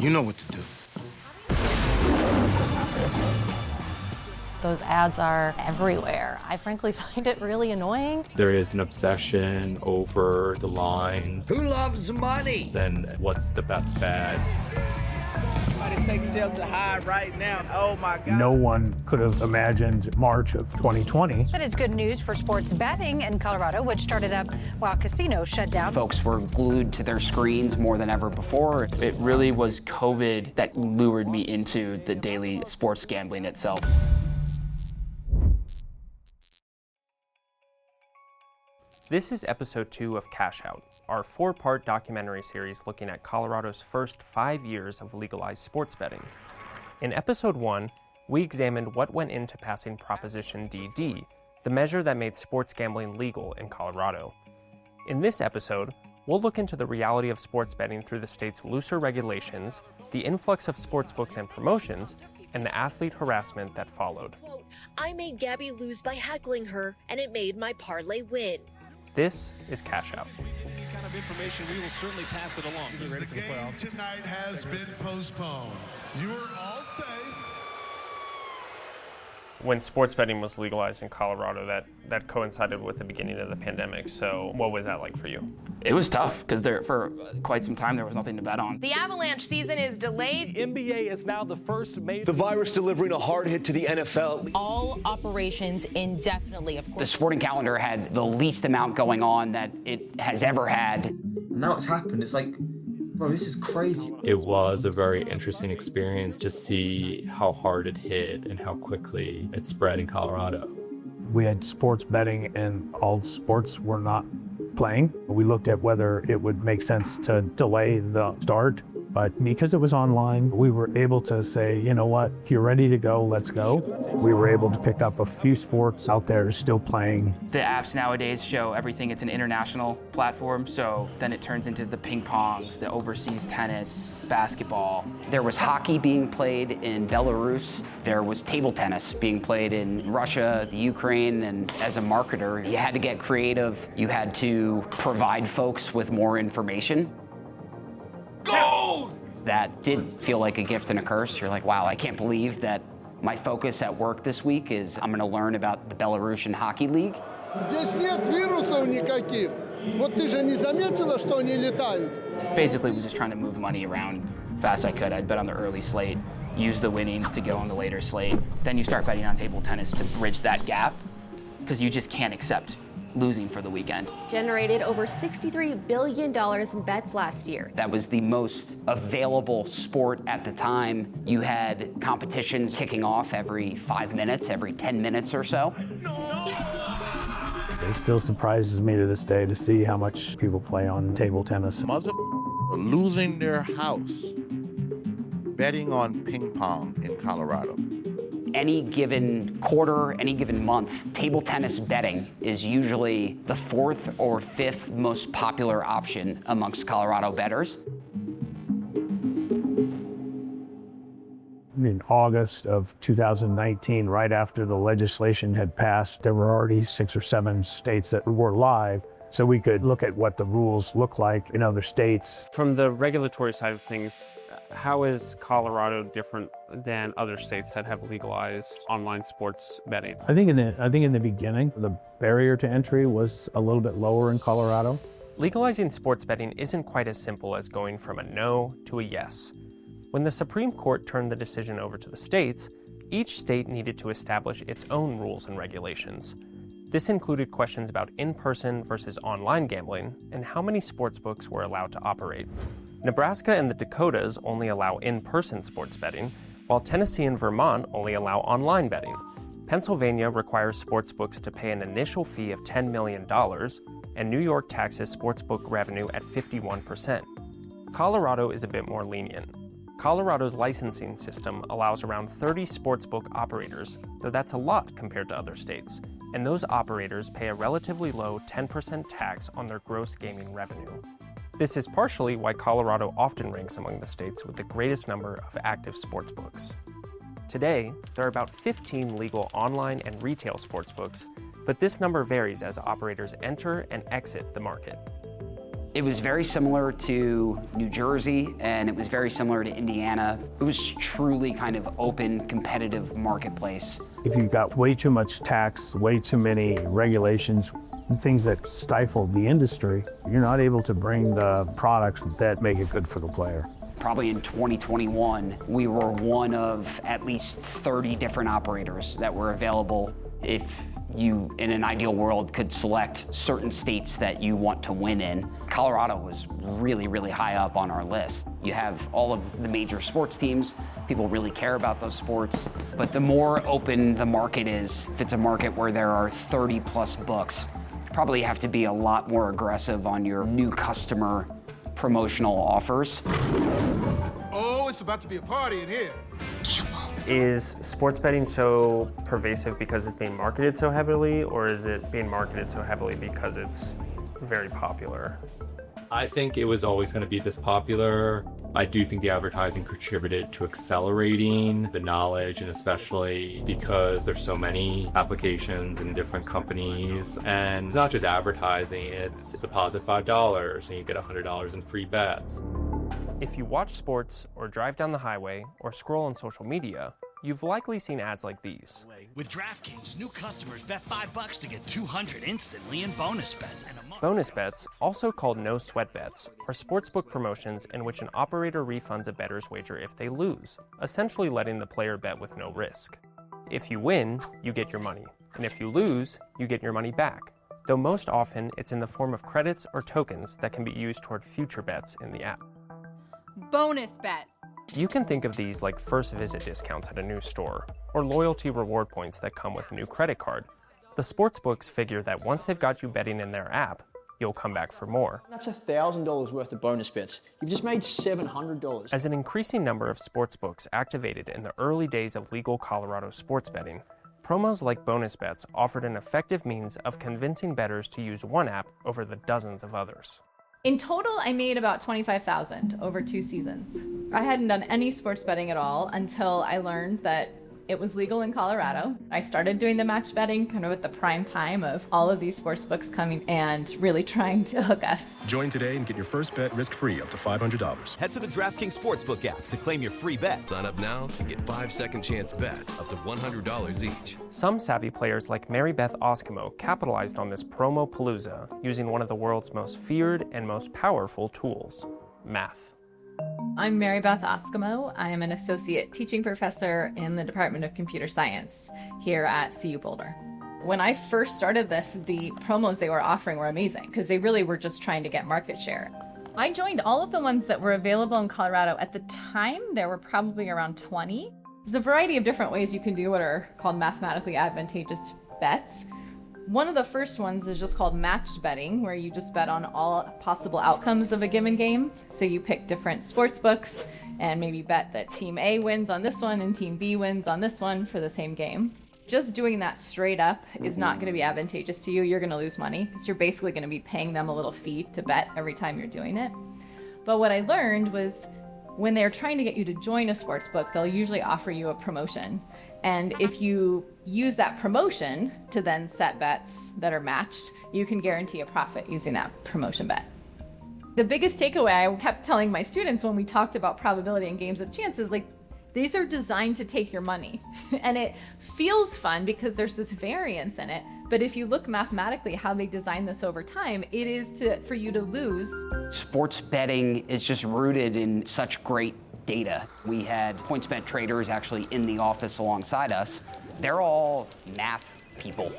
You know what to do. Those ads are everywhere. I frankly find it really annoying. There is an obsession over the lines. Who loves money? Then what's the best bet? Somebody take shelter high right now. Oh my God. No one could have imagined March of 2020. That is good news for sports betting in Colorado, which started up while casinos shut down. Folks were glued to their screens more than ever before. It really was COVID that lured me into the daily sports gambling itself. This is episode 2 of Cash Out, our 4-part documentary series looking at Colorado's first 5 years of legalized sports betting. In episode 1, we examined what went into passing Proposition DD, the measure that made sports gambling legal in Colorado. In this episode, we'll look into the reality of sports betting through the state's looser regulations, the influx of sportsbooks and promotions, and the athlete harassment that followed. I made Gabby lose by heckling her, and it made my parlay win. This is Cash Out. Any kind of information, we will certainly pass it along. Because the game tonight has been postponed. You are all safe. When sports betting was legalized in Colorado, that coincided with the beginning of the pandemic. So what was that like for you? It was tough because for quite some time there was nothing to bet on. The Avalanche season is delayed. The NBA is now the first major. The virus delivering a hard hit to the NFL. All operations indefinitely, of course. The sporting calendar had the least amount going on that it has ever had. Now it's happened. It's like, bro, this is crazy. It was a very interesting experience to see how hard it hit and how quickly it spread in Colorado. We had sports betting and all sports were not playing. We looked at whether it would make sense to delay the start, but because it was online, we were able to say, you know what, if you're ready to go, let's go. We were able to pick up a few sports out there still playing. The apps nowadays show everything. It's an international platform, so then it turns into the ping pongs, the overseas tennis, basketball. There was hockey being played in Belarus. There was table tennis being played in Russia, the Ukraine, and as a marketer, you had to get creative. You had to provide folks with more information. Gold! That did feel like a gift and a curse. You're like, wow, I can't believe that my focus at work this week is I'm gonna learn about the Belarusian Hockey League. Здесь нет вирусов никаких. Вот ты же не заметила, что они летают? Basically, was just trying to move money around fast I could. I'd bet on the early slate, use the winnings to go on the later slate. Then you start betting on table tennis to bridge that gap, because you just can't accept losing for the weekend. Generated over $63 billion in bets last year. That was the most available sport at the time. You had competitions kicking off every 5 minutes, every 10 minutes or so. It still surprises me to this day to see how much people play on table tennis. Mother losing their house betting on ping pong in Colorado. Any given quarter, any given month, table tennis betting is usually the 4th or 5th most popular option amongst Colorado bettors. In August of 2019, right after the legislation had passed, there were already 6 or 7 states that were live, so we could look at what the rules look like in other states. From the regulatory side of things, how is Colorado different than other states that have legalized online sports betting? I think in the beginning, the barrier to entry was a little bit lower in Colorado. Legalizing sports betting isn't quite as simple as going from a no to a yes. When the Supreme Court turned the decision over to the states, each state needed to establish its own rules and regulations. This included questions about in-person versus online gambling and how many sportsbooks were allowed to operate. Nebraska and the Dakotas only allow in-person sports betting, while Tennessee and Vermont only allow online betting. Pennsylvania requires sportsbooks to pay an initial fee of $10 million, and New York taxes sportsbook revenue at 51%. Colorado is a bit more lenient. Colorado's licensing system allows around 30 sportsbook operators, though that's a lot compared to other states, and those operators pay a relatively low 10% tax on their gross gaming revenue. This is partially why Colorado often ranks among the states with the greatest number of active sportsbooks. Today, there are about 15 legal online and retail sportsbooks, but this number varies as operators enter and exit the market. It was very similar to New Jersey, and it was very similar to Indiana. It was truly kind of open, competitive marketplace. If you've got way too much tax, way too many regulations, things that stifle the industry, you're not able to bring the products that make it good for the player. Probably in 2021, we were one of at least 30 different operators that were available. If you, in an ideal world, could select certain states that you want to win in, Colorado was really, really high up on our list. You have all of the major sports teams. People really care about those sports. But the more open the market is, if it's a market where there are 30 plus books, you probably have to be a lot more aggressive on your new customer promotional offers. Oh, it's about to be a party in here. Is sports betting so pervasive because it's being marketed so heavily, or is it being marketed so heavily because it's very popular? I think it was always going to be this popular. I do think the advertising contributed to accelerating the knowledge, and especially because there's so many applications and different companies. And it's not just advertising, it's deposit $5 and you get $100 in free bets. If you watch sports or drive down the highway or scroll on social media, you've likely seen ads like these. With DraftKings, new customers bet $5 to get $200 instantly in bonus bets. And bonus bets, also called no-sweat bets, are sportsbook promotions in which an operator refunds a bettor's wager if they lose, essentially letting the player bet with no risk. If you win, you get your money, and if you lose, you get your money back, though most often it's in the form of credits or tokens that can be used toward future bets in the app. Bonus bets. You can think of these like first visit discounts at a new store, or loyalty reward points that come with a new credit card. The sportsbooks figure that once they've got you betting in their app, you'll come back for more. That's $1,000 worth of bonus bets. You've just made $700. As an increasing number of sportsbooks activated in the early days of legal Colorado sports betting, promos like bonus bets offered an effective means of convincing bettors to use one app over the dozens of others. In total, I made about $25,000 over 2 seasons. I hadn't done any sports betting at all until I learned that it was legal in Colorado. I started doing the match betting kind of at the prime time of all of these sports books coming and really trying to hook us. Join today and get your first bet risk-free up to $500. Head to the DraftKings Sportsbook app to claim your free bet. Sign up now and get 5-second chance bets up to $100 each. Some savvy players like Mary Beth Oskimo capitalized on this promo palooza using one of the world's most feared and most powerful tools, math. I'm Mary Beth Oskimo. I am an associate teaching professor in the Department of Computer Science here at CU Boulder. When I first started this, the promos they were offering were amazing because they really were just trying to get market share. I joined all of the ones that were available in Colorado. At the time, there were probably around 20. There's a variety of different ways you can do what are called mathematically advantageous bets. One of the first ones is just called matched betting, where you just bet on all possible outcomes of a given game. So you pick different sports books and maybe bet that team A wins on this one and team B wins on this one for the same game. Just doing that straight up is not going to be advantageous to you. You're going to lose money because you're basically going to be paying them a little fee to bet every time you're doing it. But what I learned was when they're trying to get you to join a sports book, they'll usually offer you a promotion. And if you use that promotion to then set bets that are matched, you can guarantee a profit using that promotion bet. The biggest takeaway I kept telling my students when we talked about probability and games of chance is like, these are designed to take your money. And it feels fun because there's this variance in it. But if you look mathematically how they designed this over time, it is for you to lose. Sports betting is just rooted in such great data. We had PointsBet traders actually in the office alongside us. They're all math people.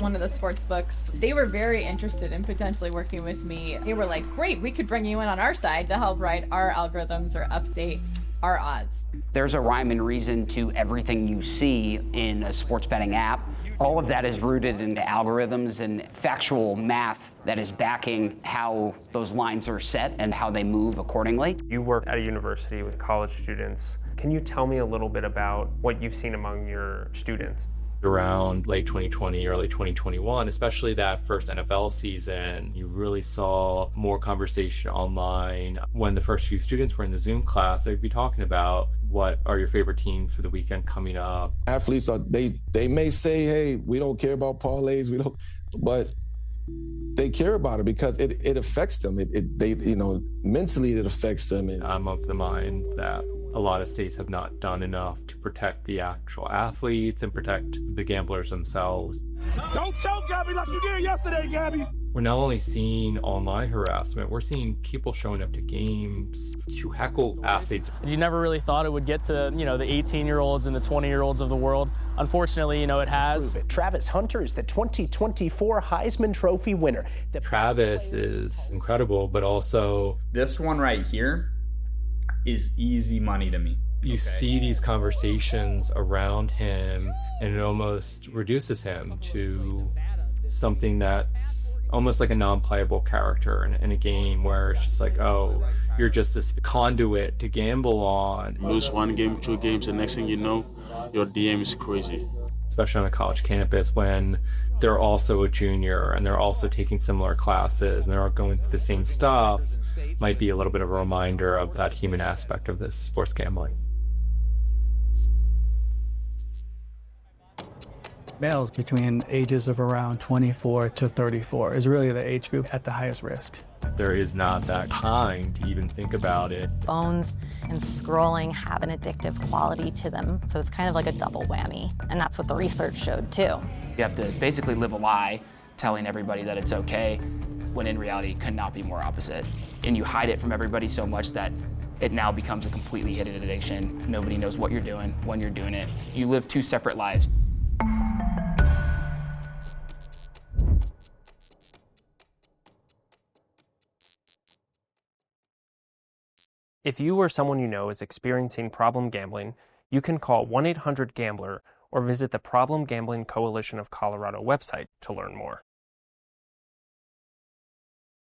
One of the sports books, they were very interested in potentially working with me. They were like, great, we could bring you in on our side to help write our algorithms or update our odds. There's a rhyme and reason to everything you see in a sports betting app. All of that is rooted into algorithms and factual math that is backing how those lines are set and how they move accordingly. You work at a university with college students. Can you tell me a little bit about what you've seen among your students? Around late 2020, early 2021, especially that first NFL season, you really saw more conversation online. When the first few students were in the Zoom class, they'd be talking about what are your favorite teams for the weekend coming up. Athletes, they may say, hey, we don't care about parlays, but they care about it because it affects them. Mentally it affects them. I'm of the mind that a lot of states have not done enough to protect the actual athletes and protect the gamblers themselves. Don't choke Gabby like you did yesterday, Gabby. We're not only seeing online harassment, we're seeing people showing up to games to heckle athletes. You never really thought it would get to, the 18-year-olds and the 20-year-olds of the world. Unfortunately, it has. Travis Hunter is the 2024 Heisman Trophy winner. Travis is incredible, but also... This one right here is easy money to me. You see these conversations around him, and it almost reduces him to something that's almost like a non-playable character in a game where it's just like, oh, you're just this conduit to gamble on. Lose one game, 2 games, the next thing you know, your DM is crazy. Especially on a college campus when they're also a junior and they're also taking similar classes and they're all going through the same stuff, might be a little bit of a reminder of that human aspect of this sports gambling. Males between ages of around 24 to 34 is really the age group at the highest risk. There is not that time to even think about it. Phones and scrolling have an addictive quality to them, so it's kind of like a double whammy, and that's what the research showed too. You have to basically live a lie telling everybody that it's okay, when in reality it could not be more opposite. And you hide it from everybody so much that it now becomes a completely hidden addiction. Nobody knows what you're doing, when you're doing it. You live 2 separate lives. If you or someone you know is experiencing problem gambling, you can call 1-800-GAMBLER or visit the Problem Gambling Coalition of Colorado website to learn more.